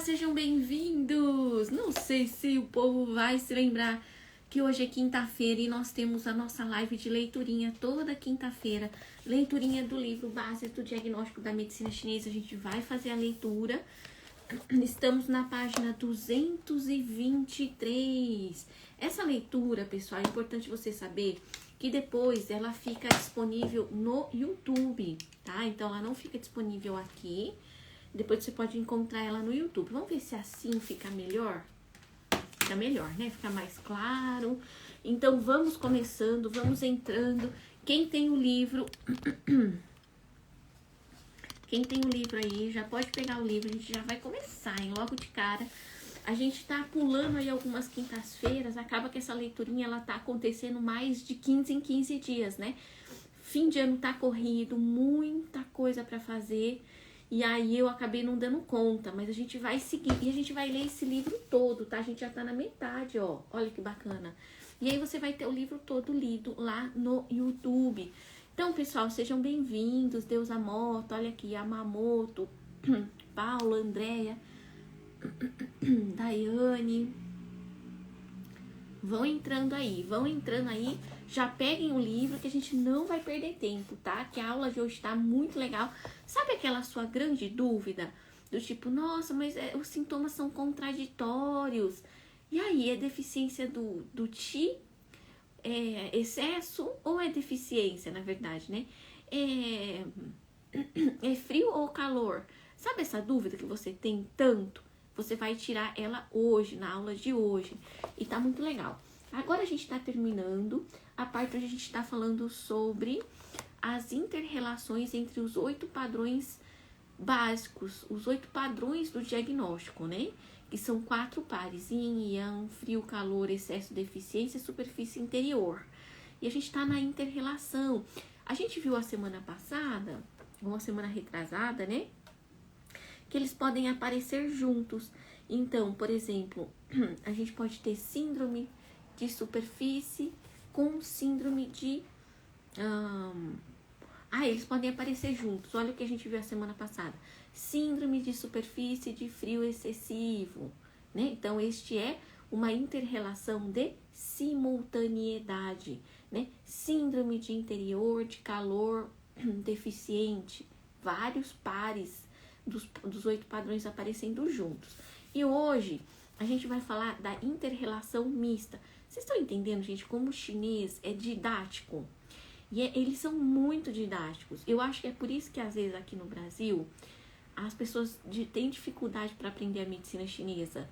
Sejam bem-vindos! Não sei se o povo vai se lembrar que hoje é quinta-feira e nós temos a nossa live de leiturinha toda quinta-feira. Leiturinha do livro Bases do Diagnóstico da Medicina Chinesa. A gente vai fazer a leitura. Estamos na página 223. Essa leitura, pessoal, é importante você saber que depois ela fica disponível no YouTube, tá? Então, ela não fica disponível aqui. Depois você pode encontrar ela no YouTube. Vamos ver se assim fica melhor? Fica melhor, né? Fica mais claro. Então, vamos começando, vamos entrando. Quem tem o livro... Quem tem o livro aí, já pode pegar o livro. A gente já vai começar, hein? Logo de cara. A gente tá pulando aí algumas quintas-feiras. Acaba que essa leiturinha, ela tá acontecendo mais de 15 em 15 dias, né? Fim de ano tá corrido, muita coisa pra fazer. E aí eu acabei não dando conta, mas a gente vai seguir e a gente vai ler esse livro todo, tá? A gente já tá na metade, ó. Olha que bacana. E aí você vai ter o livro todo lido lá no YouTube. Então, pessoal, sejam bem-vindos. Deusa Moto, olha aqui, Yamamoto, Paula, Andréia, Daiane. Vão entrando aí. Já peguem o livro que a gente não vai perder tempo, tá? Que a aula de hoje tá muito legal. Sabe aquela sua grande dúvida? Do tipo, nossa, mas os sintomas são contraditórios. E aí, é deficiência do Qi? É excesso ou é deficiência, na verdade, né? É frio ou calor? Sabe essa dúvida que você tem tanto? Você vai tirar ela hoje, na aula de hoje. E tá muito legal. Agora a gente tá terminando a parte onde a gente tá falando sobre as inter-relações entre os 8 padrões básicos, os 8 padrões do diagnóstico, né? Que são 4 pares: yin, yang, frio, calor, excesso, deficiência, superfície interior. E a gente tá na inter-relação. A gente viu a semana passada, uma semana retrasada, né? Que eles podem aparecer juntos. Então, por exemplo, a gente pode ter síndrome de superfície com síndrome de... eles podem aparecer juntos. Olha o que a gente viu a semana passada. Síndrome de superfície de frio excessivo, né? Então, este é uma inter-relação de simultaneidade, né? Síndrome de interior de calor deficiente. Vários pares dos 8 padrões aparecendo juntos. E hoje a gente vai falar da inter-relação mista. Vocês estão entendendo, gente, como o chinês é didático? E eles são muito didáticos. Eu acho que é por isso que às vezes aqui no Brasil as pessoas têm dificuldade para aprender a medicina chinesa.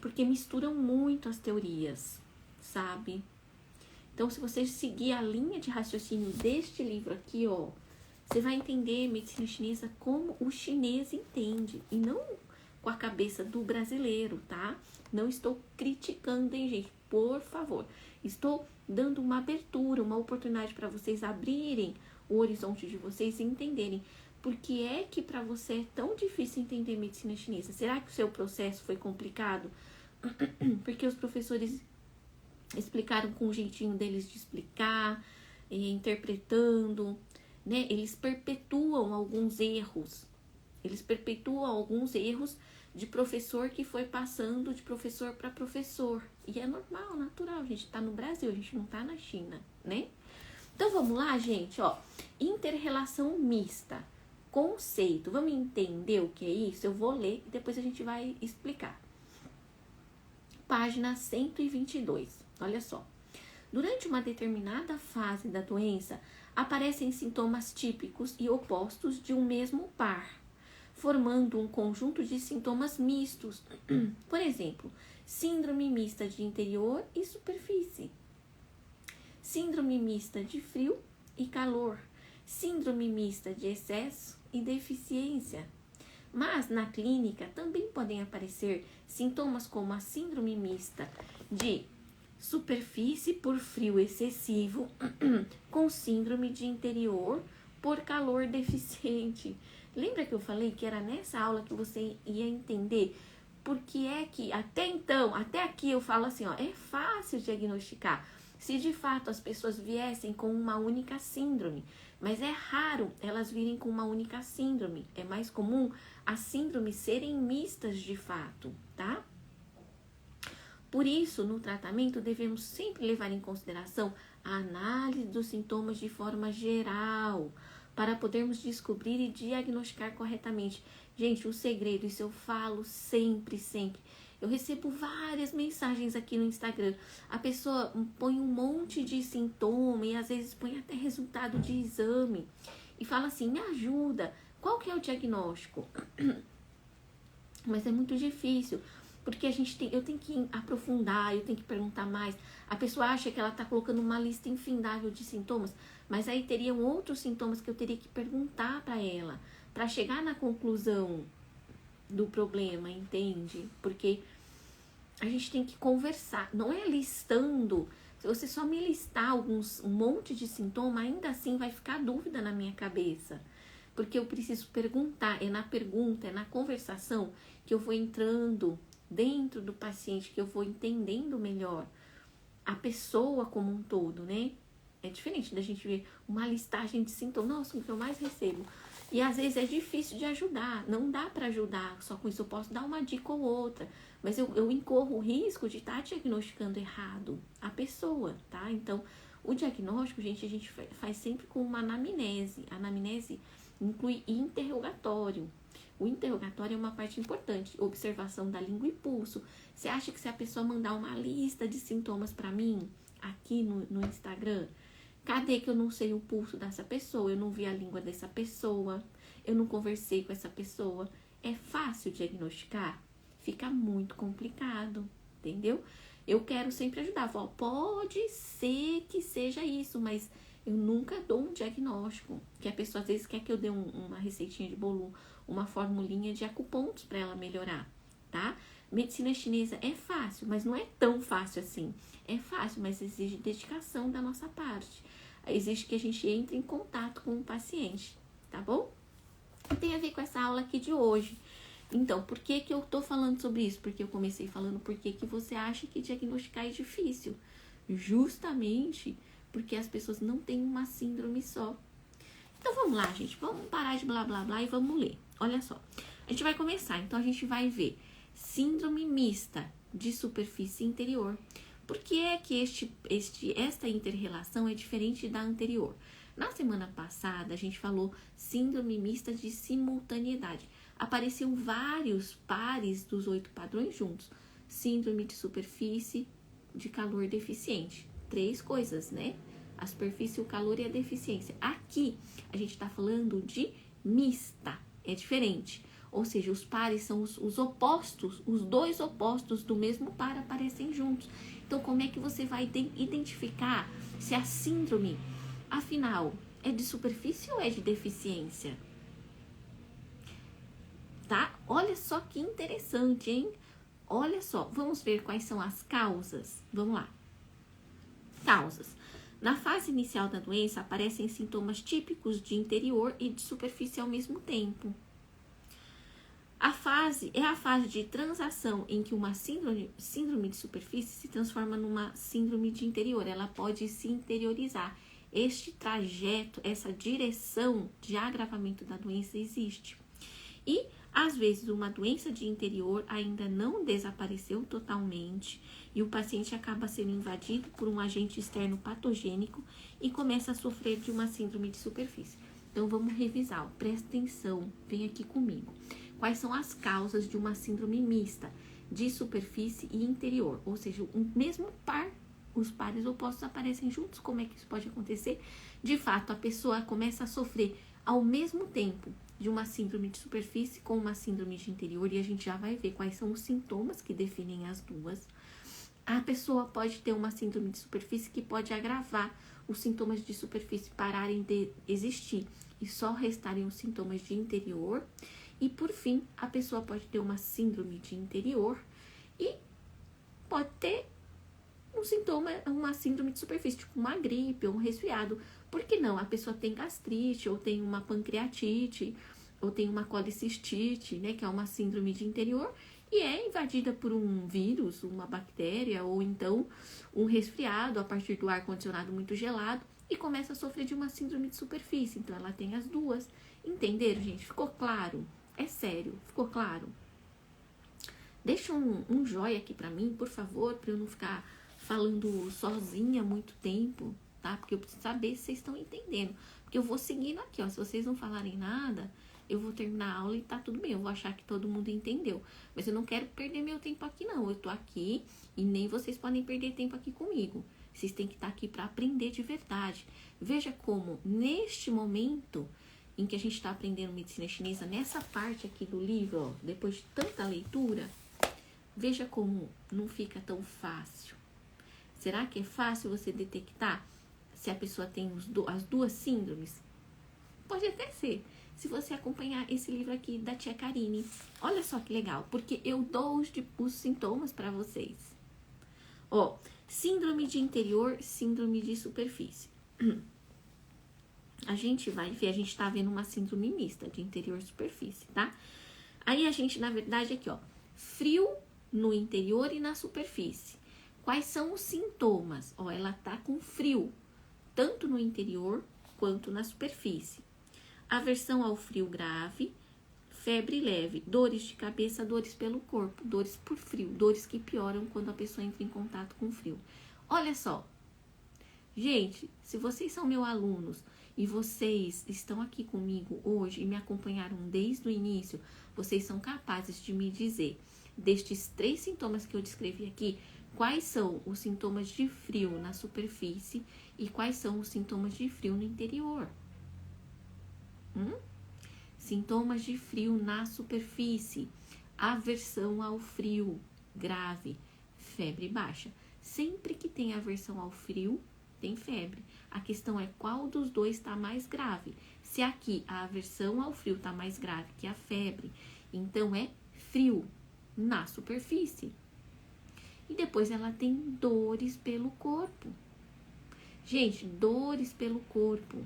Porque misturam muito as teorias, sabe? Então, se você seguir a linha de raciocínio deste livro aqui, ó, você vai entender medicina chinesa como o chinês entende e não com a cabeça do brasileiro, tá? Não estou criticando, hein, gente? Por favor. Estou dando uma abertura, uma oportunidade para vocês abrirem o horizonte de vocês e entenderem por que é que para você é tão difícil entender medicina chinesa. Será que o seu processo foi complicado? Porque os professores explicaram com o jeitinho deles de explicar, interpretando, né? Eles perpetuam alguns erros. De professor que foi passando de professor para professor. E é normal, natural. A gente tá no Brasil, a gente não tá na China, né? Então, vamos lá, gente, ó. Inter-relação mista. Conceito. Vamos entender o que é isso? Eu vou ler e depois a gente vai explicar. Página 122. Olha só. Durante uma determinada fase da doença, aparecem sintomas típicos e opostos de um mesmo par, formando um conjunto de sintomas mistos. Por exemplo, síndrome mista de interior e superfície, síndrome mista de frio e calor, síndrome mista de excesso e deficiência. Mas na clínica também podem aparecer sintomas como a síndrome mista de superfície por frio excessivo com síndrome de interior por calor deficiente. Lembra que eu falei que era nessa aula que você ia entender porque é que até aqui eu falo assim, ó, é fácil diagnosticar se de fato as pessoas viessem com uma única síndrome, mas é raro elas virem com uma única síndrome. É mais comum as síndromes serem mistas de fato, tá? Por isso, no tratamento, devemos sempre levar em consideração a análise dos sintomas de forma geral, para podermos descobrir e diagnosticar corretamente. Gente, o segredo, isso eu falo sempre, sempre. Eu recebo várias mensagens aqui no Instagram. A pessoa põe um monte de sintoma e às vezes põe até resultado de exame e fala assim, me ajuda, qual que é o diagnóstico? Mas é muito difícil, porque eu tenho que aprofundar, eu tenho que perguntar mais. A pessoa acha que ela está colocando uma lista infindável de sintomas, mas aí teriam outros sintomas que eu teria que perguntar para ela, para chegar na conclusão do problema, entende? Porque a gente tem que conversar, não é listando. Se você só me listar um monte de sintoma, ainda assim vai ficar dúvida na minha cabeça. Porque eu preciso perguntar, é na pergunta, é na conversação que eu vou entrando dentro do paciente, que eu vou entendendo melhor a pessoa como um todo, né? É diferente da gente ver uma listagem de sintomas. Nossa, o que eu mais recebo. E às vezes é difícil de ajudar. Não dá para ajudar só com isso. Eu posso dar uma dica ou outra. Mas eu incorro o risco de estar diagnosticando errado a pessoa, tá? Então, o diagnóstico, gente, a gente faz sempre com uma anamnese. A anamnese inclui interrogatório. O interrogatório é uma parte importante. Observação da língua e pulso. Você acha que se a pessoa mandar uma lista de sintomas para mim, aqui no Instagram, cadê que eu não sei o pulso dessa pessoa? Eu não vi a língua dessa pessoa. Eu não conversei com essa pessoa. É fácil diagnosticar? Fica muito complicado, entendeu? Eu quero sempre ajudar. Falo, pode ser que seja isso, mas eu nunca dou um diagnóstico. Que a pessoa às vezes quer que eu dê uma receitinha de bolo, uma formulinha de acupontos para ela melhorar, tá? Medicina chinesa é fácil, mas não é tão fácil assim. É fácil, mas exige dedicação da nossa parte. Exige que a gente entre em contato com o paciente, tá bom? E tem a ver com essa aula aqui de hoje. Então, por que eu tô falando sobre isso? Porque eu comecei falando por que você acha que diagnosticar é difícil. Justamente porque as pessoas não têm uma síndrome só. Então, vamos lá, gente. Vamos parar de blá, blá, blá e vamos ler. Olha só. A gente vai começar. Então, a gente vai ver síndrome mista de superfície interior. Por que é que esta inter-relação é diferente da anterior? Na semana passada, a gente falou síndrome mista de simultaneidade. Apareciam vários pares dos 8 padrões juntos. Síndrome de superfície de calor deficiente. 3 coisas, né? A superfície, o calor e a deficiência. Aqui, a gente está falando de mista. É diferente. Ou seja, os pares são os opostos. Os 2 opostos do mesmo par aparecem juntos. Então, como é que você vai identificar se a síndrome, afinal, é de superfície ou é de deficiência? Tá? Olha só que interessante, hein? Olha só, vamos ver quais são as causas. Vamos lá. Causas. Na fase inicial da doença, aparecem sintomas típicos de interior e de superfície ao mesmo tempo. A fase de transação em que uma síndrome de superfície se transforma numa síndrome de interior. Ela pode se interiorizar. Este trajeto, essa direção de agravamento da doença existe. E, às vezes, uma doença de interior ainda não desapareceu totalmente e o paciente acaba sendo invadido por um agente externo patogênico e começa a sofrer de uma síndrome de superfície. Então, vamos revisar. Ó. Presta atenção, vem aqui comigo. Quais são as causas de uma síndrome mista de superfície e interior? Ou seja, o mesmo par, os pares opostos aparecem juntos. Como é que isso pode acontecer? De fato, a pessoa começa a sofrer ao mesmo tempo de uma síndrome de superfície com uma síndrome de interior, e a gente já vai ver quais são os sintomas que definem as duas. A pessoa pode ter uma síndrome de superfície que pode agravar os sintomas de superfície pararem de existir e só restarem os sintomas de interior. E, por fim, a pessoa pode ter uma síndrome de interior e pode ter um sintoma, uma síndrome de superfície, tipo uma gripe ou um resfriado. Por que não? A pessoa tem gastrite, ou tem uma pancreatite, ou tem uma colicistite, né, que é uma síndrome de interior, e é invadida por um vírus, uma bactéria, ou então um resfriado a partir do ar-condicionado muito gelado, e começa a sofrer de uma síndrome de superfície. Então, ela tem as duas. Entenderam, gente? Ficou claro? É sério, ficou claro? Deixa um joinha aqui pra mim, por favor, pra eu não ficar falando sozinha muito tempo, tá? Porque eu preciso saber se vocês estão entendendo. Porque eu vou seguindo aqui, ó. Se vocês não falarem nada, eu vou terminar a aula e tá tudo bem. Eu vou achar que todo mundo entendeu. Mas eu não quero perder meu tempo aqui, não. Eu tô aqui e nem vocês podem perder tempo aqui comigo. Vocês têm que estar aqui para aprender de verdade. Veja como, neste momento em que a gente está aprendendo medicina chinesa, nessa parte aqui do livro, ó, depois de tanta leitura, veja como não fica tão fácil. Será que é fácil você detectar se a pessoa tem as duas síndromes? Pode até ser, se você acompanhar esse livro aqui da tia Karine. Olha só que legal, porque eu dou os sintomas para vocês. Ó, síndrome de interior, síndrome de superfície. A gente vai ver, a gente tá vendo uma síndrome mista de interior e superfície, tá? Aí a gente, na verdade, aqui, ó, frio no interior e na superfície. Quais são os sintomas? Ó, ela tá com frio, tanto no interior quanto na superfície. Aversão ao frio grave, febre leve, dores de cabeça, dores pelo corpo, dores por frio, dores que pioram quando a pessoa entra em contato com frio. Olha só, gente, se vocês são meus alunos e vocês estão aqui comigo hoje e me acompanharam desde o início, vocês são capazes de me dizer, destes 3 sintomas que eu descrevi aqui, quais são os sintomas de frio na superfície e quais são os sintomas de frio no interior. Sintomas de frio na superfície, aversão ao frio grave, febre baixa. Sempre que tem aversão ao frio, tem febre. A questão é qual dos dois está mais grave. Se aqui a aversão ao frio está mais grave que a febre, então é frio na superfície. E depois ela tem dores pelo corpo. Gente, dores pelo corpo.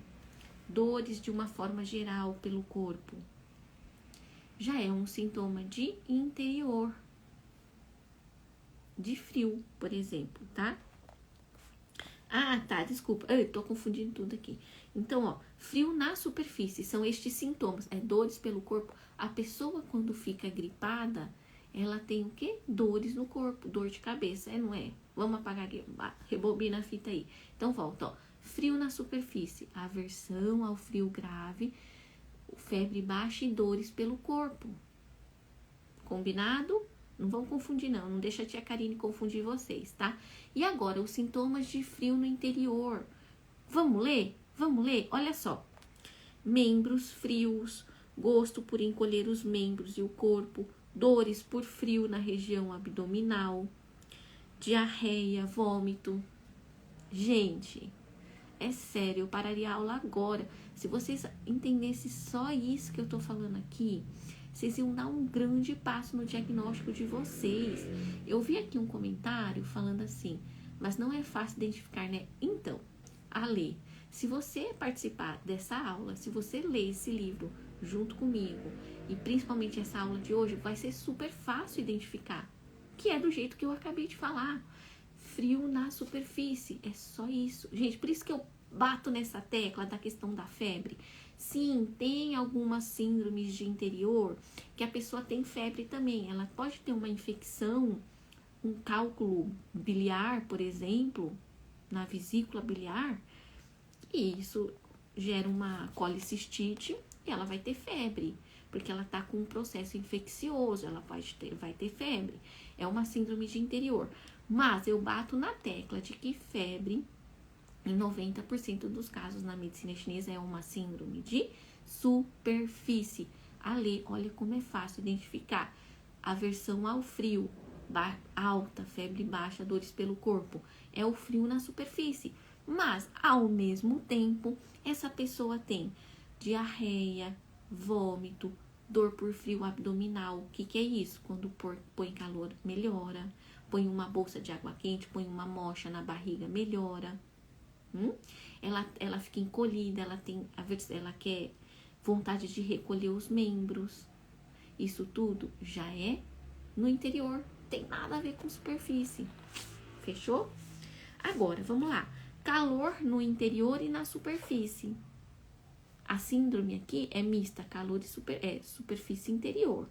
Dores de uma forma geral pelo corpo. Já é um sintoma de interior. De frio, por exemplo, tá? Ah, tá, desculpa. Eu tô confundindo tudo aqui. Então, ó, frio na superfície são estes sintomas. É dores pelo corpo. A pessoa, quando fica gripada, ela tem o quê? Dores no corpo, dor de cabeça, não é? Vamos apagar aqui, rebobina a fita aí. Então, volta, ó. Frio na superfície, aversão ao frio grave, febre baixa e dores pelo corpo. Combinado? Não vão confundir não deixa a tia Karine confundir vocês, tá? E agora, os sintomas de frio no interior. Vamos ler? Vamos ler? Olha só. Membros frios, gosto por encolher os membros e o corpo, dores por frio na região abdominal, diarreia, vômito. Gente, é sério, eu pararia a aula agora. Se vocês entendessem só isso que eu tô falando aqui, vocês iam dar um grande passo no diagnóstico de vocês. Eu vi aqui um comentário falando assim, mas não é fácil identificar, né? Então, Ale, se você participar dessa aula, se você ler esse livro junto comigo, e principalmente essa aula de hoje, vai ser super fácil identificar, que é do jeito que eu acabei de falar. Frio na superfície, é só isso. Gente, por isso que eu bato nessa tecla da questão da febre. Sim, tem algumas síndromes de interior que a pessoa tem febre também. Ela pode ter uma infecção, um cálculo biliar, por exemplo, na vesícula biliar, e isso gera uma colicistite e ela vai ter febre, porque ela tá com um processo infeccioso, ela vai ter febre. É uma síndrome de interior. Mas eu bato na tecla de que febre, em 90% dos casos na medicina chinesa, é uma síndrome de superfície. Ali, olha como é fácil identificar. Aversão ao frio, alta, febre baixa, dores pelo corpo. É o frio na superfície. Mas, ao mesmo tempo, essa pessoa tem diarreia, vômito, dor por frio abdominal. O que é isso? Quando põe calor, melhora. Põe uma bolsa de água quente, põe uma mocha na barriga, melhora. Ela fica encolhida, ela quer vontade de recolher os membros. Isso tudo já é no interior, tem nada a ver com superfície. Fechou? Agora, vamos lá. Calor no interior e na superfície. A síndrome aqui é mista, calor e superfície interior.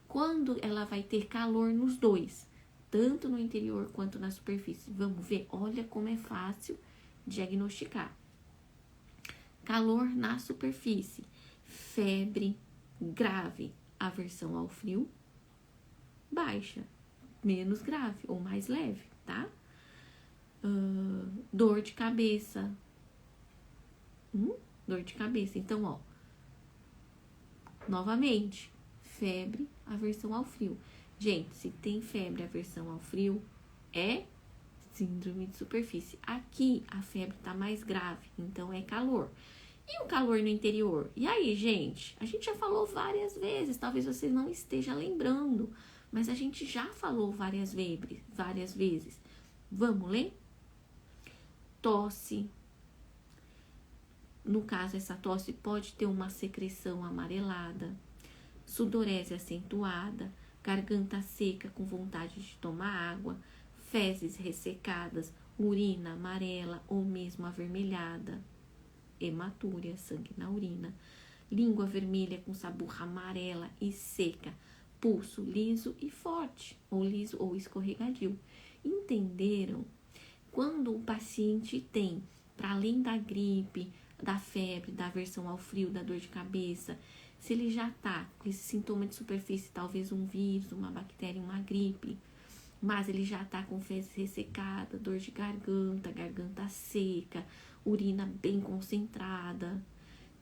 Quando ela vai ter calor nos dois, tanto no interior quanto na superfície. Vamos ver? Olha como é fácil diagnosticar. Calor na superfície, febre grave, aversão ao frio, baixa, menos grave ou mais leve, tá? Dor de cabeça. Dor de cabeça. Então, ó, novamente, febre, aversão ao frio. Gente, se tem febre, aversão ao frio, é síndrome de superfície. Aqui, a febre tá mais grave, então é calor. E o calor no interior? E aí, gente? A gente já falou várias vezes, talvez você não esteja lembrando, mas a gente já falou várias vezes. Vamos ler? Tosse. No caso, essa tosse pode ter uma secreção amarelada, sudorese acentuada, garganta seca com vontade de tomar água, fezes ressecadas, urina amarela ou mesmo avermelhada, hematúria, sangue na urina, língua vermelha com sabor amarela e seca, pulso liso e forte, ou liso ou escorregadio. Entenderam? Quando o paciente tem, para além da gripe, da febre, da aversão ao frio, da dor de cabeça, se ele já tá com esse sintoma de superfície, talvez um vírus, uma bactéria, uma gripe, mas ele já tá com fezes ressecada, dor de garganta, garganta seca, urina bem concentrada,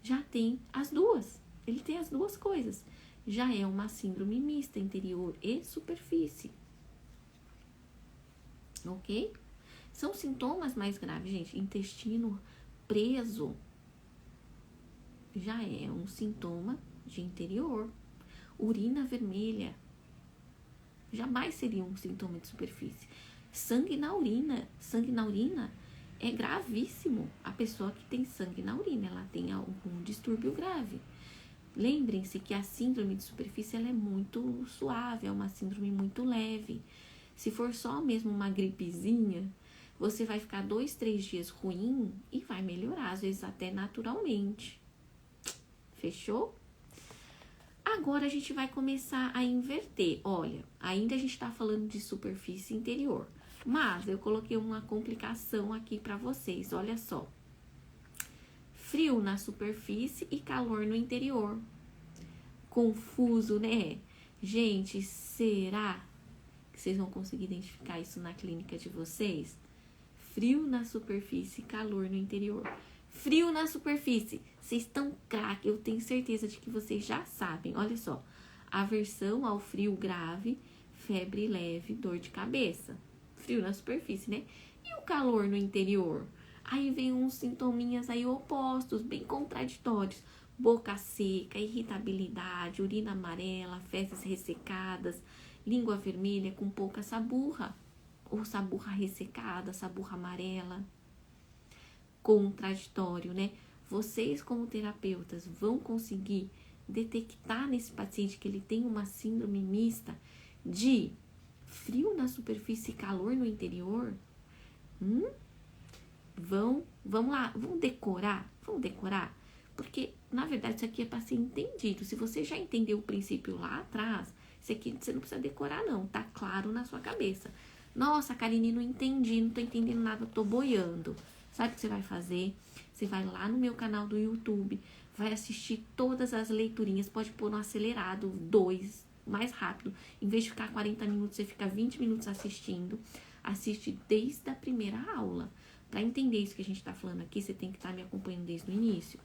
já tem as duas. Ele tem as duas coisas. Já é uma síndrome mista, interior e superfície. Ok? São sintomas mais graves, gente. Intestino preso já é um sintoma de interior. Urina vermelha jamais seria um sintoma de superfície. Sangue na urina é gravíssimo. A pessoa que tem sangue na urina, ela tem algum distúrbio grave. Lembrem-se que a síndrome de superfície ela é muito suave, é uma síndrome muito leve. Se for só mesmo uma gripezinha, você vai ficar 2, 3 dias ruim e vai melhorar, às vezes até naturalmente. Fechou? Agora a gente vai começar a inverter. Olha, ainda a gente tá falando de superfície interior, mas eu coloquei uma complicação aqui para vocês, olha só. Frio na superfície e calor no interior. Confuso, né? Gente, será que vocês vão conseguir identificar isso na clínica de vocês? Frio na superfície e calor no interior. Frio na superfície. Vocês estão craque, eu tenho certeza de que vocês já sabem. Olha só. Aversão ao frio grave, febre leve, dor de cabeça. Frio na superfície, né? E o calor no interior? Aí vem uns sintominhas aí opostos, bem contraditórios. Boca seca, irritabilidade, urina amarela, fezes ressecadas, língua vermelha com pouca saburra. Ou saburra ressecada, saburra amarela. Contraditório, né? Vocês, como terapeutas, vão conseguir detectar nesse paciente que ele tem uma síndrome mista de frio na superfície e calor no interior? Vamos lá, vamos decorar? Porque, na verdade, isso aqui é para ser entendido. Se você já entendeu o princípio lá atrás, isso aqui você não precisa decorar, não. Tá claro na sua cabeça. Nossa, Karine, não entendi, não tô entendendo nada, tô boiando. Sabe o que você vai fazer? Você vai lá no meu canal do YouTube, vai assistir todas as leiturinhas, pode pôr no acelerado, 2, mais rápido. Em vez de ficar 40 minutos, você fica 20 minutos assistindo. Assiste desde a primeira aula. Para entender isso que a gente tá falando aqui, você tem que estar me acompanhando desde o início.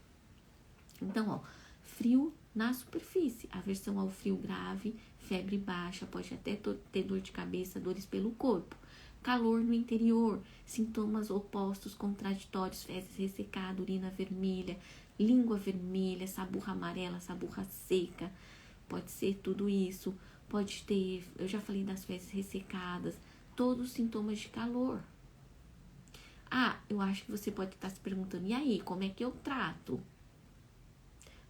Então, ó, frio na superfície, aversão ao frio grave, febre baixa, pode até ter dor de cabeça, dores pelo corpo. Calor no interior, sintomas opostos, contraditórios, fezes ressecadas, urina vermelha, língua vermelha, saburra amarela, saburra seca. Pode ser tudo isso. Pode ter, eu já falei das fezes ressecadas, todos os sintomas de calor. Ah, eu acho que você pode estar se perguntando, e aí, como é que eu trato?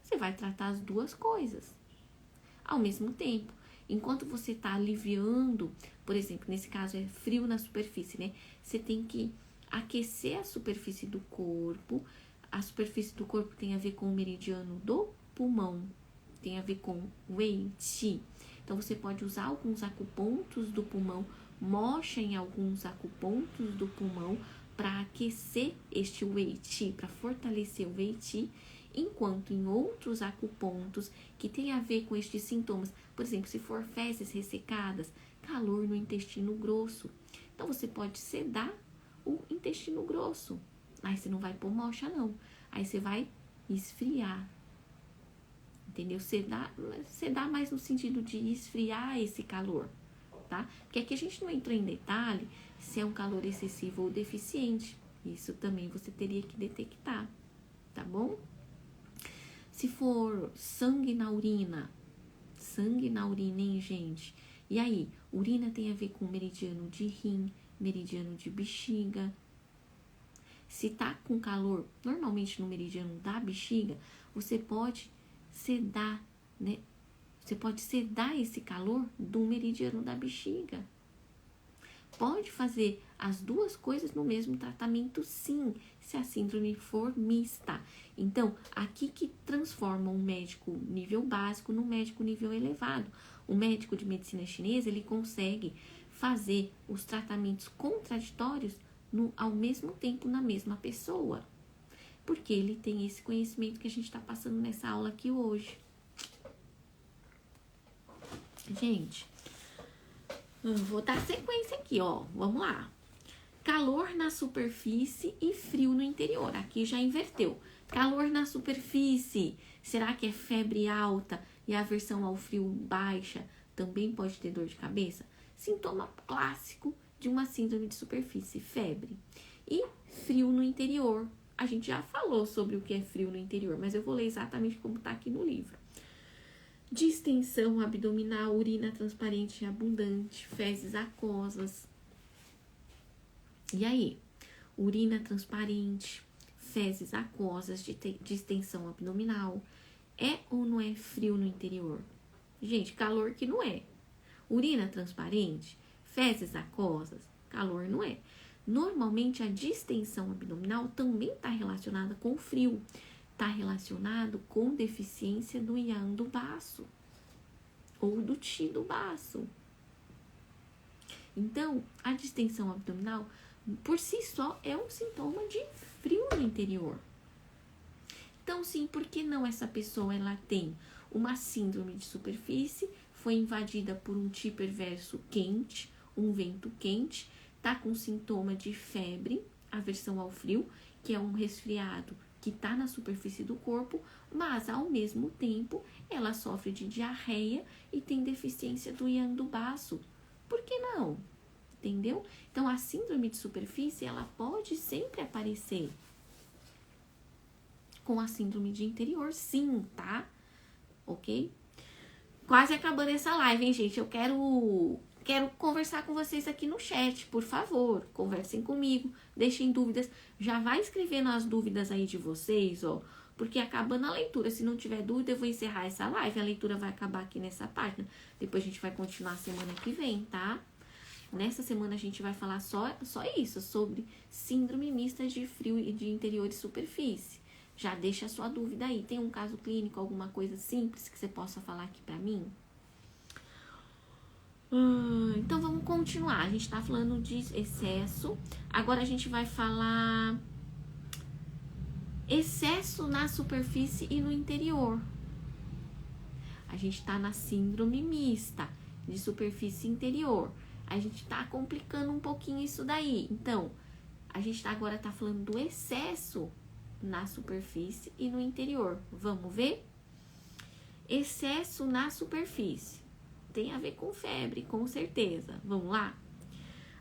Você vai tratar as duas coisas ao mesmo tempo. Enquanto você está aliviando, por exemplo, nesse caso é frio na superfície, né? Você tem que aquecer a superfície do corpo, A superfície do corpo tem a ver com o meridiano do pulmão, tem a ver com o Wei Qi. Então, você pode usar alguns acupontos do pulmão, mocha em alguns acupontos do pulmão para aquecer este Wei Qi, para fortalecer o Wei Qi, enquanto em outros acupontos que tem a ver com estes sintomas, por exemplo, se for fezes ressecadas, calor no intestino grosso. Então, você pode sedar o intestino grosso. Aí você não vai pôr mocha, não. Aí você vai esfriar. Entendeu? Sedar mais no sentido de esfriar esse calor, tá? Porque aqui a gente não entrou em detalhe se é um calor excessivo ou deficiente. Isso também você teria que detectar, tá bom? Se for sangue na urina, hein, gente? E aí, urina tem a ver com meridiano de rim, meridiano de bexiga. Se tá com calor, normalmente no meridiano da bexiga, você pode sedar, né? Você pode sedar esse calor do meridiano da bexiga. Pode fazer as duas coisas no mesmo tratamento, sim, se a síndrome for mista. Então, aqui que transforma um médico nível básico no médico nível elevado. O médico de medicina chinesa, ele consegue fazer os tratamentos contraditórios ao mesmo tempo na mesma pessoa. Porque ele tem esse conhecimento que a gente está passando nessa aula aqui hoje. Gente, eu vou dar sequência aqui, ó. Vamos lá. Calor na superfície e frio no interior. Aqui já inverteu. Calor na superfície. Será que é febre alta e aversão ao frio baixa? Também pode ter dor de cabeça? Sintoma clássico de uma síndrome de superfície, febre. E frio no interior. A gente já falou sobre o que é frio no interior, mas eu vou ler exatamente como está aqui no livro. Distensão abdominal, urina transparente e abundante, fezes aquosas. E aí? Urina transparente, fezes aquosas, distensão abdominal. É ou não é frio no interior? Gente, calor que não é. Urina transparente, fezes aquosas, calor não é. Normalmente, a distensão abdominal também está relacionada com frio. Está relacionado com deficiência do yang do baço. Ou do qi do baço. Então, a distensão abdominal, por si só, é um sintoma de frio no interior. Então, sim, por que não essa pessoa ela tem uma síndrome de superfície, foi invadida por um qi perverso quente, um vento quente, tá com sintoma de febre, aversão ao frio, que é um resfriado que tá na superfície do corpo, mas ao mesmo tempo ela sofre de diarreia e tem deficiência do yang do baço. Por que não? Entendeu? Então, a síndrome de superfície, ela pode sempre aparecer com a síndrome de interior, sim, tá? Ok? Quase acabando essa live, hein, gente? Eu quero conversar com vocês aqui no chat, por favor. Conversem comigo, deixem dúvidas. Já vai escrevendo as dúvidas aí de vocês, ó. Porque acabando a leitura, se não tiver dúvida, eu vou encerrar essa live. A leitura vai acabar aqui nessa página. Depois a gente vai continuar semana que vem, tá? Nessa semana a gente vai falar só isso, sobre síndrome mista de frio e de interior e superfície. Já deixa a sua dúvida aí. Tem um caso clínico, alguma coisa simples que você possa falar aqui pra mim? Então, vamos continuar. A gente tá falando de excesso. Agora, a gente vai falar excesso na superfície e no interior. A gente tá na síndrome mista de superfície interior. A gente tá complicando um pouquinho isso daí. Então, a gente agora tá falando do excesso na superfície e no interior. Vamos ver? Excesso na superfície. Tem a ver com febre, com certeza. Vamos lá?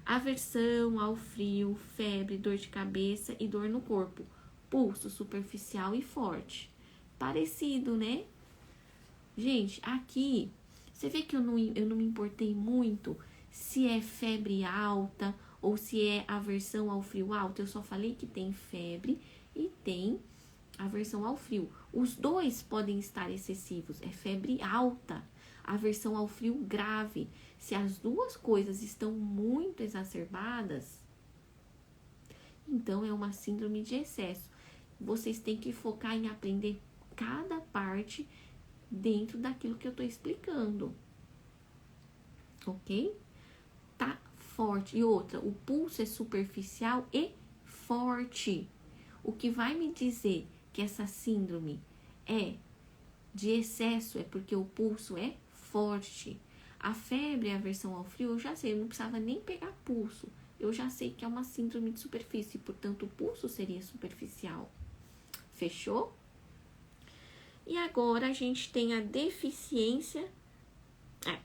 Aversão ao frio, febre, dor de cabeça e dor no corpo. Pulso superficial e forte. Parecido, né? Gente, aqui, você vê que eu não me importei muito se é febre alta ou se é aversão ao frio alto. Eu só falei que tem febre e tem aversão ao frio. Os dois podem estar excessivos. É febre alta, aversão ao frio grave. Se as duas coisas estão muito exacerbadas, então é uma síndrome de excesso. vocês têm que focar em aprender cada parte dentro daquilo que eu tô explicando. Ok? Tá forte. E outra, o pulso é superficial e forte. O que vai me dizer que essa síndrome é de excesso é porque o pulso é forte. A febre e a aversão ao frio, eu já sei, eu não precisava nem pegar pulso. Eu já sei que é uma síndrome de superfície, portanto o pulso seria superficial. Fechou? E agora a gente tem a deficiência.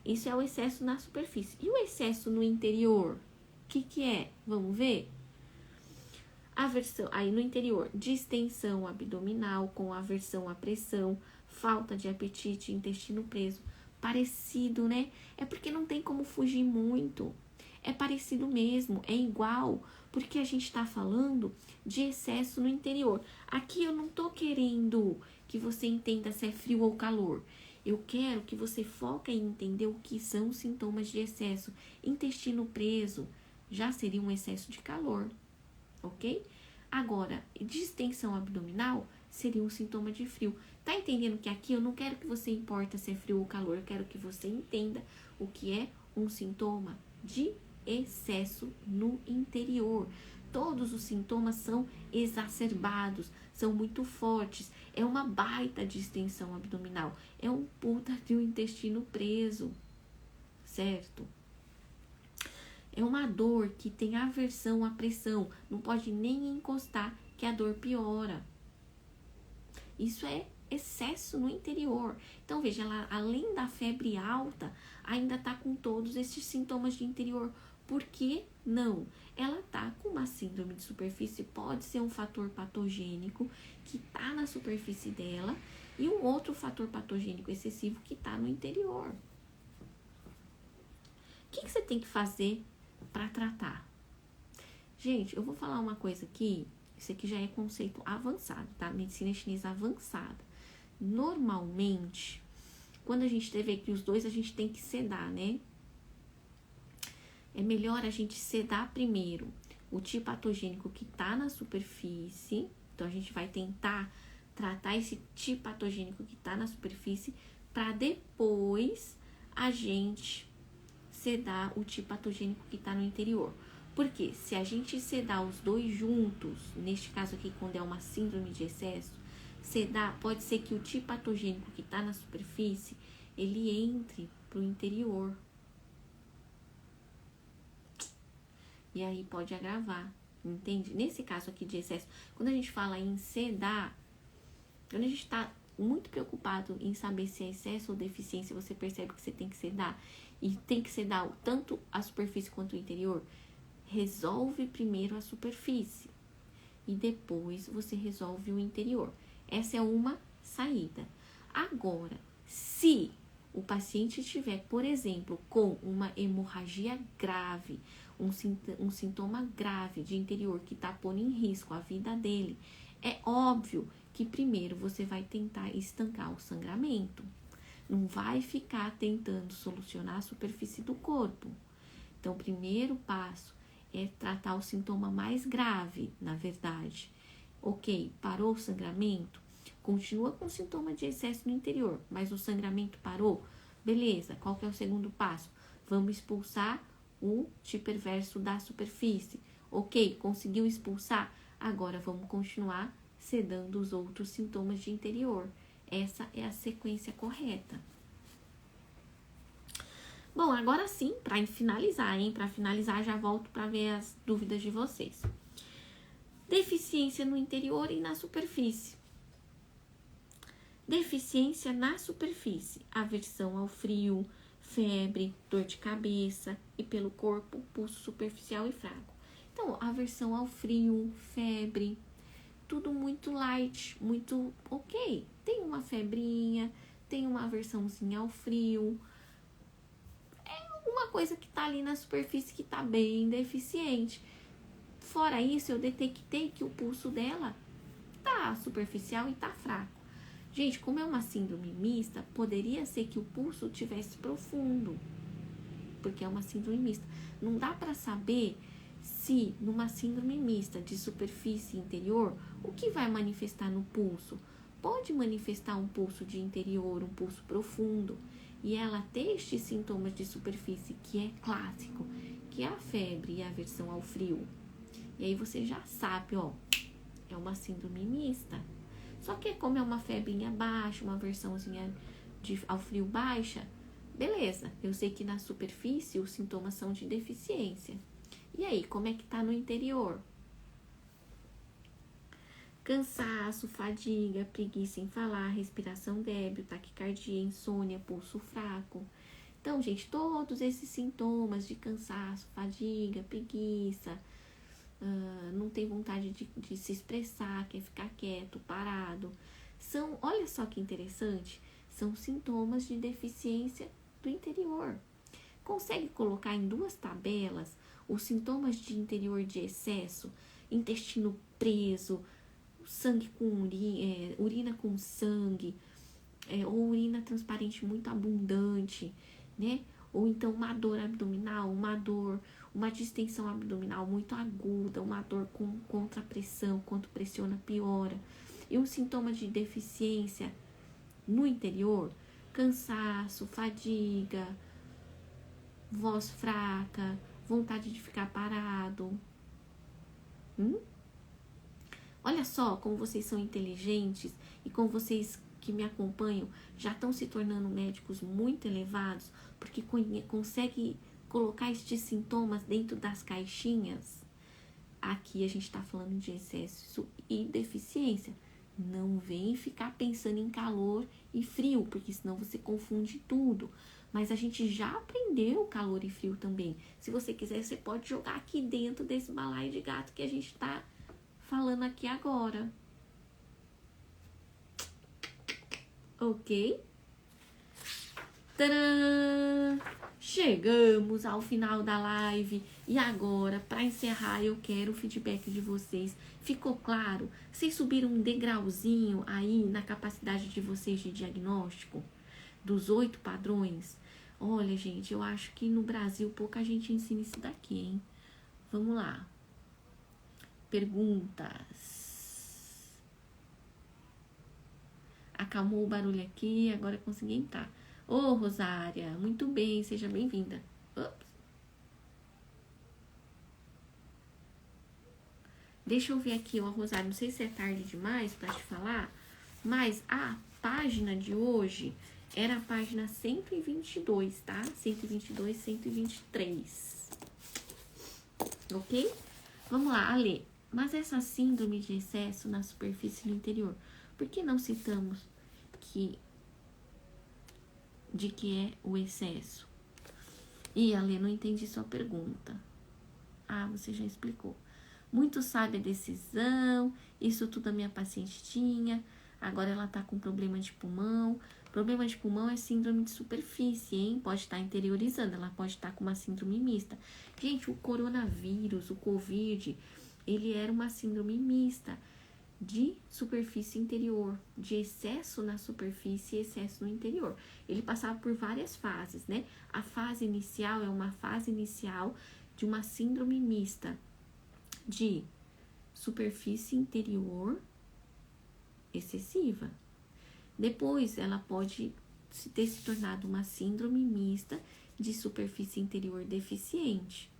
Isso é o excesso na superfície. E o excesso no interior? O que é? Vamos ver? Aversão, aí no interior, distensão abdominal com aversão à pressão, falta de apetite, intestino preso. Parecido, né? É porque não tem como fugir muito. É parecido mesmo, é igual, porque a gente tá falando de excesso no interior. Aqui eu não tô querendo que você entenda se é frio ou calor. Eu quero que você foque em entender o que são os sintomas de excesso. Intestino preso já seria um excesso de calor, ok? Agora, distensão abdominal seria um sintoma de frio. Tá entendendo que aqui eu não quero que você importa se é frio ou calor, eu quero que você entenda o que é um sintoma de excesso no interior. Todos os sintomas são exacerbados, são muito fortes. É uma baita distensão abdominal, é um puta de um intestino preso, certo? É uma dor que tem aversão à pressão, não pode nem encostar que a dor piora. Isso é excesso no interior. Então, veja, ela, além da febre alta, ainda está com todos esses sintomas de interior. Por que não? Ela está com uma síndrome de superfície, pode ser um fator patogênico que está na superfície dela e um outro fator patogênico excessivo que está no interior. O que você tem que fazer para tratar? Gente, eu vou falar uma coisa aqui, isso aqui já é conceito avançado, tá? Medicina chinesa avançada. Normalmente, quando a gente teve aqui os dois, a gente tem que sedar, né? É melhor a gente sedar primeiro o tipo patogênico que tá na superfície. Então, a gente vai tentar tratar esse tipo patogênico que tá na superfície para depois a gente sedar o tipo patogênico que tá no interior. Porque se a gente sedar os dois juntos, neste caso aqui, quando é uma síndrome de excesso, sedar, pode ser que o tipo patogênico que está na superfície, ele entre para o interior. E aí pode agravar, entende? Nesse caso aqui de excesso, quando a gente fala em sedar, quando a gente está muito preocupado em saber se é excesso ou deficiência, você percebe que você tem que sedar. E tem que sedar tanto a superfície quanto o interior. Resolve primeiro a superfície e depois você resolve o interior. Essa é uma saída. Agora, se o paciente estiver, por exemplo, com uma hemorragia grave, um sintoma grave de interior que está pondo em risco a vida dele, é óbvio que primeiro você vai tentar estancar o sangramento. Não vai ficar tentando solucionar a superfície do corpo. Então, o primeiro passo é tratar o sintoma mais grave, na verdade. Ok, parou o sangramento? Continua com sintoma de excesso no interior, mas o sangramento parou? Beleza, qual que é o segundo passo? Vamos expulsar o tipo perverso da superfície. Ok, conseguiu expulsar? Agora vamos continuar sedando os outros sintomas de interior. Essa é a sequência correta. Bom, agora sim, para finalizar, hein? Para finalizar, já volto para ver as dúvidas de vocês. Deficiência no interior e na superfície. Deficiência na superfície, aversão ao frio, febre, dor de cabeça e pelo corpo, pulso superficial e fraco. Então, aversão ao frio, febre, tudo muito light, muito ok. Tem uma febrinha, tem uma aversãozinha ao frio. É uma coisa que tá ali na superfície que tá bem deficiente. Fora isso, eu detectei que o pulso dela tá superficial e tá fraco. Gente, como é uma síndrome mista, poderia ser que o pulso tivesse profundo, porque é uma síndrome mista. Não dá para saber Se numa síndrome mista de superfície e interior, o que vai manifestar no pulso? Pode manifestar um pulso de interior, um pulso profundo, e ela ter estes sintomas de superfície, que é clássico, que é a febre e a aversão ao frio. E aí você já sabe, ó, é uma síndrome mista. Só que como é uma febrinha baixa, uma aversãozinha ao frio baixa, beleza, eu sei que na superfície os sintomas são de deficiência. E aí, como é que tá no interior? Cansaço, fadiga, preguiça em falar, respiração débil, taquicardia, insônia, pulso fraco. Então, gente, todos esses sintomas de cansaço, fadiga, preguiça, não tem vontade de se expressar, quer ficar quieto, parado, são, olha só que interessante, são sintomas de deficiência do interior. Consegue colocar em 2 tabelas os sintomas de interior de excesso, intestino preso, sangue com urina com sangue, ou urina transparente muito abundante, né? Ou então uma dor abdominal, uma distensão abdominal muito aguda, uma dor com contrapressão, quanto pressiona piora. E um sintoma de deficiência no interior, cansaço, fadiga, voz fraca, vontade de ficar parado. Olha só como vocês são inteligentes e como vocês que me acompanham já estão se tornando médicos muito elevados, porque conseguem colocar estes sintomas dentro das caixinhas. Aqui a gente está falando de excesso e deficiência. Não vem ficar pensando em calor e frio, porque senão você confunde tudo. Mas a gente já aprendeu calor e frio também. Se você quiser, você pode jogar aqui dentro desse balaio de gato que a gente está falando aqui agora. Ok? Tadã! Chegamos ao final da live e agora, para encerrar, eu quero o feedback de vocês. Ficou claro? Vocês subiram um degrauzinho aí na capacidade de vocês de diagnóstico? Dos 8 padrões? Olha, gente, eu acho que no Brasil pouca gente ensina isso daqui, hein? Vamos lá. Perguntas. Acalmou o barulho aqui, agora eu consegui entrar. Ô, Rosária, muito bem, seja bem-vinda. Deixa eu ver aqui, ó, Rosária, não sei se é tarde demais pra te falar, mas a página de hoje era a página 122, tá? 122, 123. Ok? Vamos lá, Ale. Mas essa síndrome de excesso na superfície no interior, por que não citamos de que é o excesso? E Ale, não entendi sua pergunta. Ah, você já explicou. Muito sabe a decisão, isso tudo a minha paciente tinha, agora ela tá com problema de pulmão. Problema de pulmão é síndrome de superfície, hein? Pode estar interiorizando, ela pode estar com uma síndrome mista. Gente, o coronavírus, o Covid, ele era uma síndrome mista de superfície interior, de excesso na superfície e excesso no interior. Ele passava por várias fases, né? A fase inicial é uma fase inicial de uma síndrome mista de superfície interior excessiva. Depois, ela pode ter se tornado uma síndrome mista de superfície interior deficiente.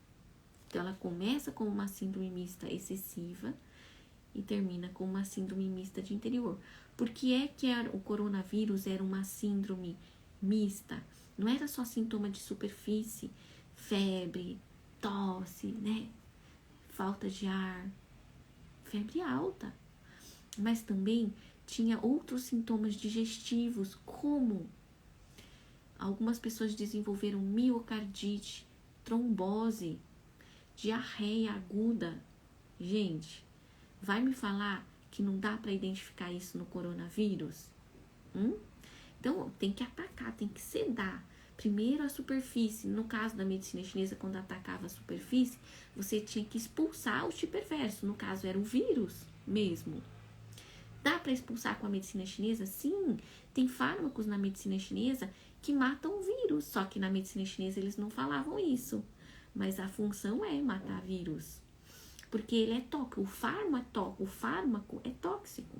Então, ela começa com uma síndrome mista excessiva e termina com uma síndrome mista de interior. Por que é que o coronavírus era uma síndrome mista? Não era só sintoma de superfície, febre, tosse, né? Falta de ar, febre alta. Mas também tinha outros sintomas digestivos, como algumas pessoas desenvolveram miocardite, trombose, diarreia aguda. Gente, vai me falar que não dá para identificar isso no coronavírus? Então, tem que atacar, tem que sedar. Primeiro a superfície. No caso da medicina chinesa, quando atacava a superfície, você tinha que expulsar o tipo perverso. No caso, era o vírus mesmo. Dá para expulsar com a medicina chinesa? Sim, tem fármacos na medicina chinesa que matam o vírus. Só que na medicina chinesa eles não falavam isso. mas a função é matar vírus. Porque ele é tóxico, o fármaco é tóxico.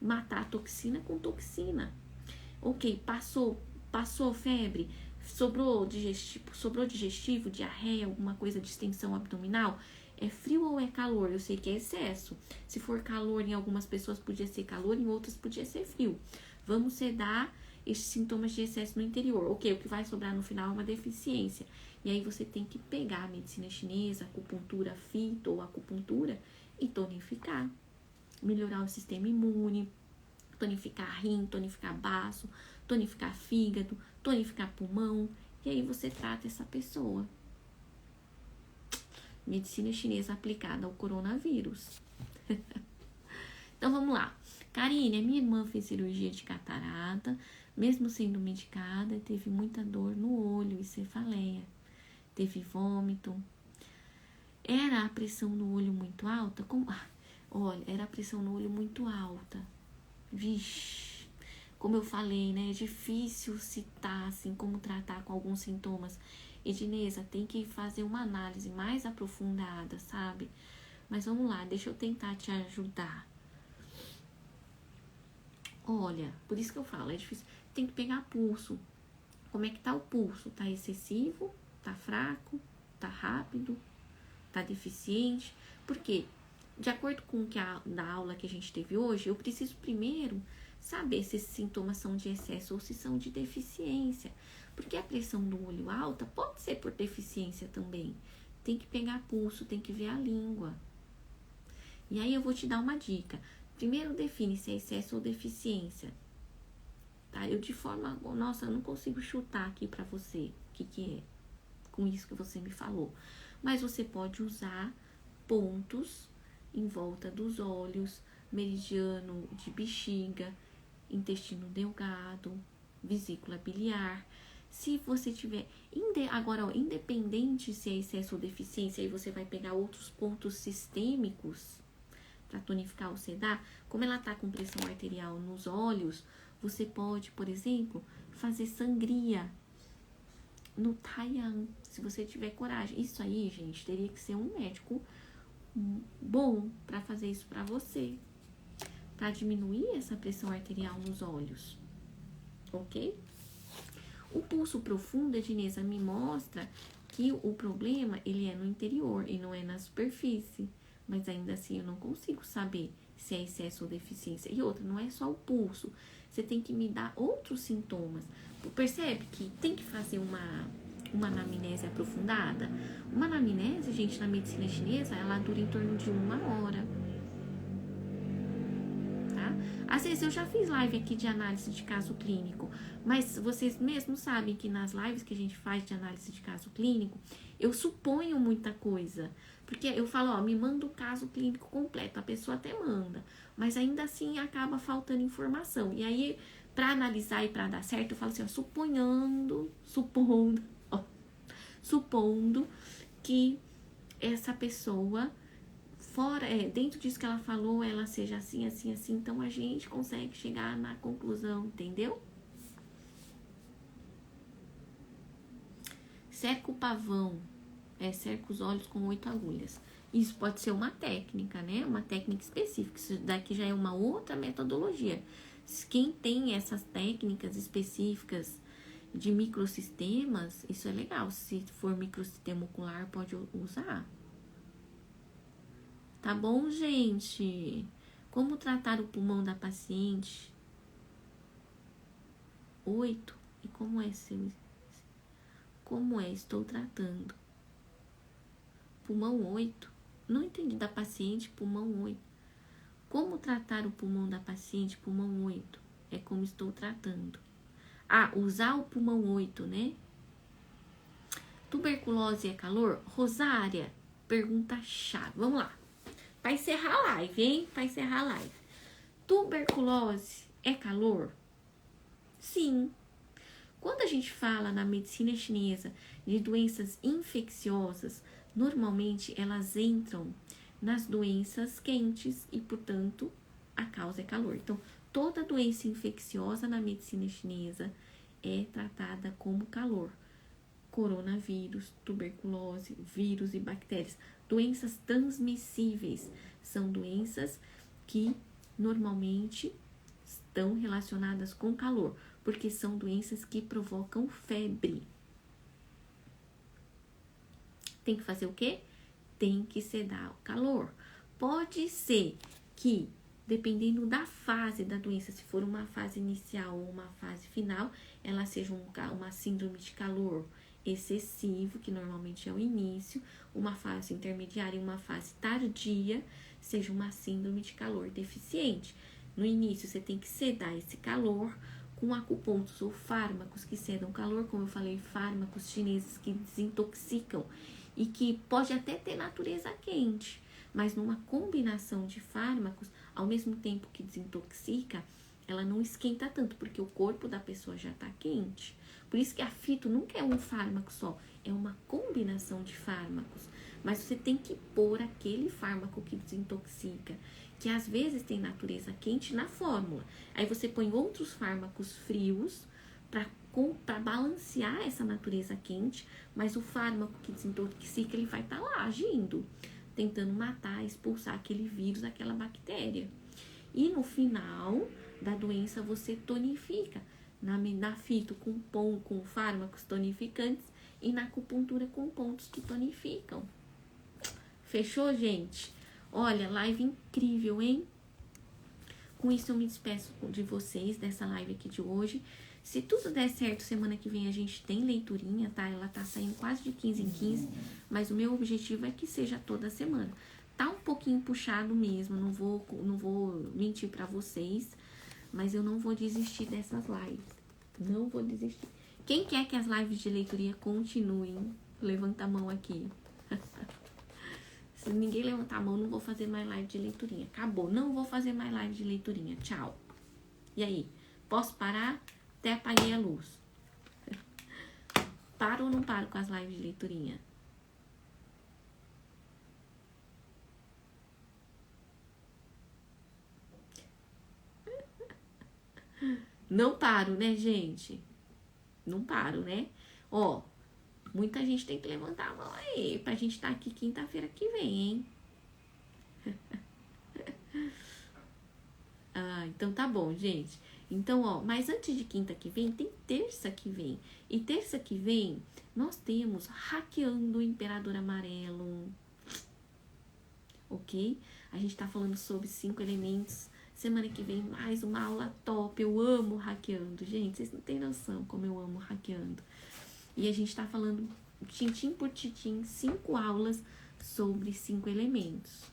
Matar toxina com toxina. Ok, passou febre, sobrou digestivo, diarreia, alguma coisa de extensão abdominal. É frio ou é calor? Eu sei que é excesso. Se for calor, em algumas pessoas podia ser calor, em outras podia ser frio. Vamos sedar esses sintomas de excesso no interior. Ok, o que vai sobrar no final é uma deficiência. E aí você tem que pegar a medicina chinesa, acupuntura fito ou acupuntura e tonificar. Melhorar o sistema imune, tonificar rim, tonificar baço, tonificar fígado, tonificar pulmão. E aí você trata essa pessoa. Medicina chinesa aplicada ao coronavírus. Então vamos lá. Karine, a minha irmã fez cirurgia de catarata, mesmo sendo medicada, teve muita dor no olho e cefaleia. Teve vômito. Era a pressão no olho muito alta? Olha, era a pressão no olho muito alta. Vixe, como eu falei, né? É difícil citar, assim, como tratar com alguns sintomas. Edneza, tem que fazer uma análise mais aprofundada, sabe? Mas vamos lá, deixa eu tentar te ajudar. Olha, por isso que eu falo, é difícil. Tem que pegar pulso. Como é que tá o pulso? Tá excessivo? Tá fraco? Tá rápido? Tá deficiente? Por quê? De acordo com o que da aula que a gente teve hoje, eu preciso primeiro saber se esses sintomas são de excesso ou se são de deficiência. Porque a pressão do olho alta pode ser por deficiência também. Tem que pegar pulso, tem que ver a língua. E aí eu vou te dar uma dica. Primeiro define se é excesso ou deficiência. Tá? Eu de forma... Nossa, eu não consigo chutar aqui pra você o que é. Com isso que você me falou. Mas você pode usar pontos em volta dos olhos, meridiano de bexiga, intestino delgado, vesícula biliar. Se você tiver... Agora, ó, independente se é excesso ou deficiência, aí você vai pegar outros pontos sistêmicos para tonificar ou sedar. Como ela tá com pressão arterial nos olhos, você pode, por exemplo, fazer sangria no Taiyang, se você tiver coragem. Isso aí, gente, teria que ser um médico bom para fazer isso para você, para diminuir essa pressão arterial nos olhos, ok? O pulso profundo, Edneza, me mostra que o problema ele é no interior e não é na superfície, mas ainda assim eu não consigo saber se é excesso ou deficiência. E outra, não é só o pulso, você tem que me dar outros sintomas. Percebe que tem que fazer uma anamnese aprofundada? Uma anamnese, gente, na medicina chinesa, ela dura em torno de 1 hora. Tá? Às vezes eu já fiz live aqui de análise de caso clínico, mas vocês mesmos sabem que nas lives que a gente faz de análise de caso clínico, eu suponho muita coisa. Porque eu falo, ó, me manda o caso clínico completo, a pessoa até manda, mas ainda assim acaba faltando informação. E aí, para analisar e para dar certo, eu falo assim, ó, supondo que essa pessoa, dentro disso que ela falou, ela seja assim, assim, assim, então a gente consegue chegar na conclusão, entendeu? Cerca o pavão, cerca os olhos com 8 agulhas. Isso pode ser uma técnica, né? Uma técnica específica. Isso daqui já é uma outra metodologia. Quem tem essas técnicas específicas de microsistemas, isso é legal. Se for microsistema ocular, pode usar. Tá bom, gente? Como tratar o pulmão da paciente? 8. E como é seu? Como é? Estou tratando. Pulmão 8. Não entendi. Da paciente, pulmão 8. Como tratar o pulmão da paciente, pulmão 8? É como estou tratando. Usar o pulmão 8, né? Tuberculose é calor? Rosária, pergunta-chave. Vamos lá. Para encerrar a live, hein? Para encerrar a live. Tuberculose é calor? Sim. Quando a gente fala na medicina chinesa de doenças infecciosas, normalmente elas entram nas doenças quentes e, portanto, a causa é calor. Então, toda doença infecciosa na medicina chinesa é tratada como calor, coronavírus, tuberculose, vírus e bactérias. Doenças transmissíveis são doenças que normalmente estão relacionadas com calor, porque são doenças que provocam febre. Tem que fazer o quê? Tem que sedar o calor. Pode ser que, dependendo da fase da doença, se for uma fase inicial ou uma fase final, ela seja uma síndrome de calor excessivo, que normalmente é o início, uma fase intermediária e uma fase tardia, seja uma síndrome de calor deficiente. No início, você tem que sedar esse calor com acupontos ou fármacos que sedam calor, como eu falei, fármacos chineses que desintoxicam e que pode até ter natureza quente, mas numa combinação de fármacos, ao mesmo tempo que desintoxica, ela não esquenta tanto, porque o corpo da pessoa já está quente. Por isso que a fito nunca é um fármaco só, é uma combinação de fármacos. Mas você tem que pôr aquele fármaco que desintoxica, que às vezes tem natureza quente na fórmula. Aí você põe outros fármacos frios para balancear essa natureza quente, mas o fármaco que desintoxica, ele vai estar lá agindo, tentando matar, expulsar aquele vírus, aquela bactéria. E no final da doença você tonifica, na fito com fármacos tonificantes e na acupuntura com pontos que tonificam. Fechou, gente? Olha, live incrível, hein? Com isso eu me despeço de vocês dessa live aqui de hoje. Se tudo der certo, semana que vem a gente tem leiturinha, tá? Ela tá saindo quase de 15 em 15, mas o meu objetivo é que seja toda semana. Tá um pouquinho puxado mesmo, não vou mentir pra vocês, mas eu não vou desistir dessas lives. Não vou desistir. Quem quer que as lives de leituria continuem? Levanta a mão aqui. Se ninguém levantar a mão, não vou fazer mais live de leiturinha. Acabou, não vou fazer mais live de leiturinha. Tchau. E aí, posso parar? Até apaguei a luz. Paro ou não paro com as lives de leiturinha? Não paro, né, gente? Não paro, né? Ó, muita gente tem que levantar a mão aí pra gente estar aqui quinta-feira que vem, hein? Ah, então tá bom, gente. Então, ó, mas antes de quinta que vem, tem terça que vem. E terça que vem, nós temos Hackeando o Imperador Amarelo. Ok? A gente tá falando sobre 5 elementos. Semana que vem, mais uma aula top. Eu amo hackeando, gente. Vocês não têm noção como eu amo hackeando. E a gente tá falando, tintim por tintim, 5 aulas sobre 5 elementos.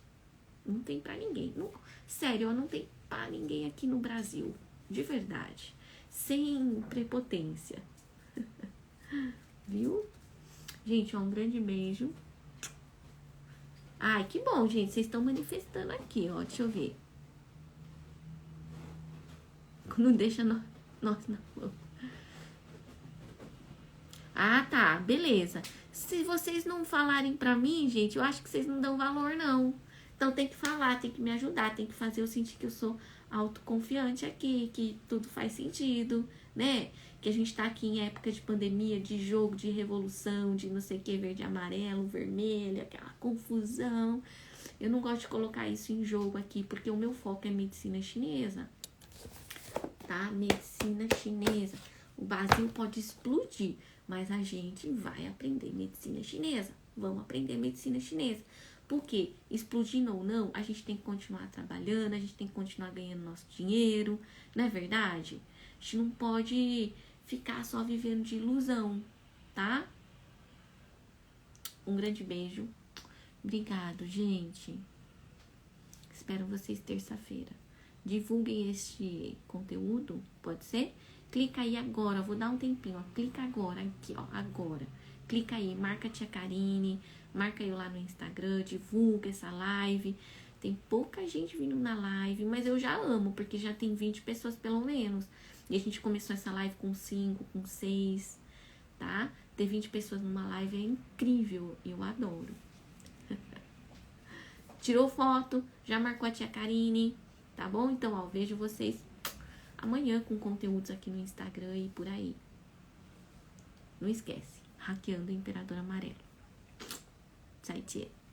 Não tem pra ninguém. Não, sério, não tem pra ninguém aqui no Brasil. De verdade. Sem prepotência. Viu? Gente, um grande beijo. Ai, que bom, gente. Vocês estão manifestando aqui, ó. Deixa eu ver. Não deixa nós na mão. Ah, tá. Beleza. Se vocês não falarem pra mim, gente, eu acho que vocês não dão valor, não. Então tem que falar, tem que me ajudar, tem que fazer eu sentir que eu sou autoconfiante aqui, que tudo faz sentido, né? Que a gente tá aqui em época de pandemia, de jogo, de revolução, de não sei o que, verde, amarelo, vermelho, aquela confusão. Eu não gosto de colocar isso em jogo aqui, porque o meu foco é medicina chinesa, tá? Medicina chinesa. O Brasil pode explodir, mas a gente vai aprender medicina chinesa. Vamos aprender medicina chinesa. Porque, explodindo ou não, a gente tem que continuar trabalhando, a gente tem que continuar ganhando nosso dinheiro, não é verdade? A gente não pode ficar só vivendo de ilusão, tá? Um grande beijo. Obrigado, gente. Espero vocês terça-feira. Divulguem este conteúdo, pode ser? Clica aí agora, vou dar um tempinho, ó. Clica agora, aqui, ó, agora. Clica aí, marca a Tia Karine, marca eu lá no Instagram, divulga essa live. Tem pouca gente vindo na live, mas eu já amo, porque já tem 20 pessoas pelo menos. E a gente começou essa live com 5, com 6, tá? Ter 20 pessoas numa live é incrível, eu adoro. Tirou foto, já marcou a Tia Karine, tá bom? Então, ó, vejo vocês amanhã com conteúdos aqui no Instagram e por aí. Não esquece. Hackeando o Imperador Amarelo. 再见。